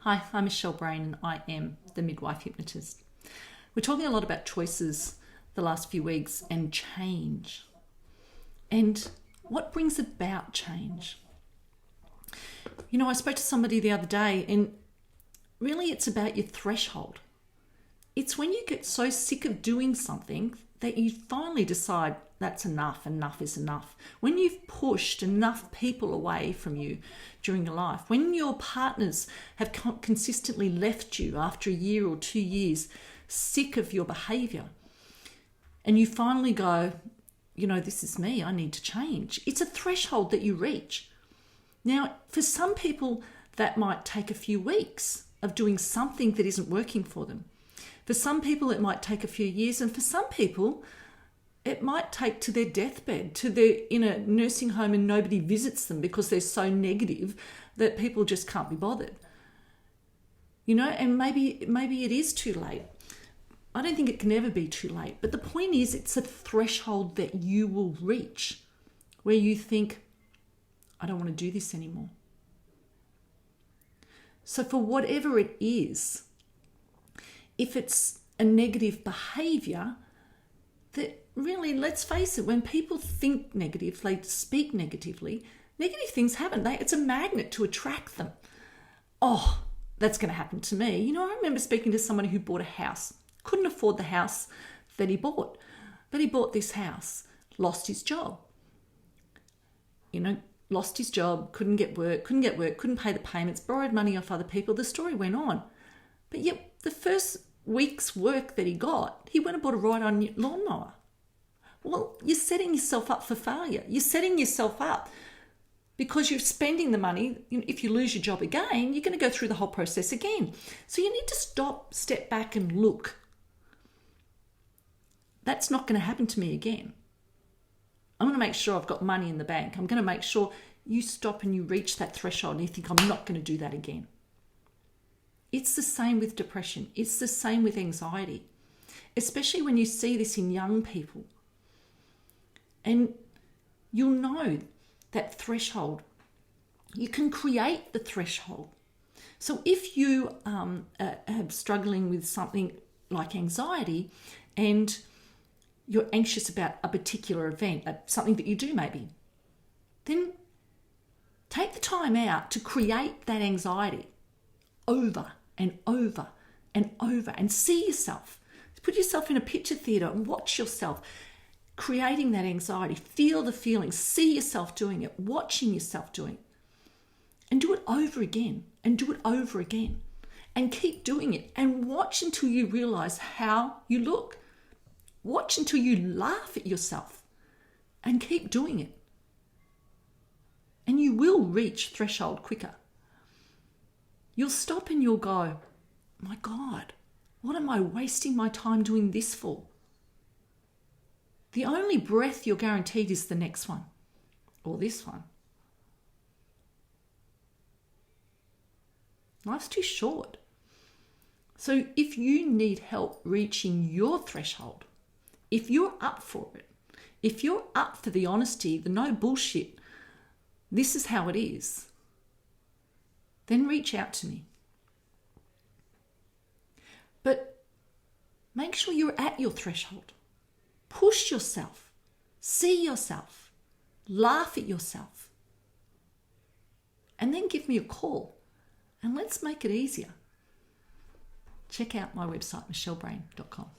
Hi, I'm Michelle Brain and I am the Midwife Hypnotist. We're talking a lot about choices the last few weeks and change. And what brings about change? You know, I spoke to somebody the other day and really it's about your threshold. It's when you get so sick of doing something that you finally decide that's enough is enough. When you've pushed enough people away from you during your life, when your partners have consistently left you after a year or 2 years, sick of your behavior, and you finally go, you know, this is me, I need to change. It's a threshold that you reach. Now, for some people, that might take a few weeks of doing something that isn't working for them. For some people, it might take a few years, and for some people, it might take to their deathbed, to their in a nursing home and nobody visits them because they're so negative that people just can't be bothered. You know, and maybe it is too late. I don't think it can ever be too late. But the point is, it's a threshold that you will reach where you think, I don't want to do this anymore. So for whatever it is, if it's a negative behavior, that really, let's face it, when people think negative, they speak negatively, negative things happen. It's a magnet to attract them. Oh, that's going to happen to me. You know, I remember speaking to someone who bought a house, couldn't afford the house that he bought, but he bought this house, lost his job. You know, lost his job, couldn't get work, couldn't pay the payments, borrowed money off other people. The story went on. But yet the first week's work that he got, he went and bought a ride-on lawnmower. Well, you're setting yourself up for failure. You're setting yourself up because you're spending the money. If you lose your job again, you're going to go through the whole process again. So you need to step back and look. That's not going to happen to me again. I'm going to make sure I've got money in the bank. I'm going to make sure you stop and you reach that threshold and you think, I'm not going to do that again. It's the same with depression. It's the same with anxiety, especially when you see this in young people. And you'll know that threshold. You can create the threshold. So if you are struggling with something like anxiety and you're anxious about a particular event, something that you do maybe, then take the time out to create that anxiety over and over and over and see yourself. Put yourself in a picture theatre and watch yourself creating that anxiety. Feel the feelings, see yourself doing it, watching yourself doing it. And do it over again and do it over again. And keep doing it and watch until you realise how you look. Watch until you laugh at yourself and keep doing it. And you will reach threshold quicker. You'll stop and you'll go, my God, what am I wasting my time doing this for? The only breath you're guaranteed is the next one or this one. Life's too short. So if you need help reaching your threshold, if you're up for it, if you're up for the honesty, the no bullshit, this is how it is, then reach out to me. But make sure you're at your threshold. Push yourself. See yourself. Laugh at yourself. And then give me a call and let's make it easier. Check out my website, michellebrain.com.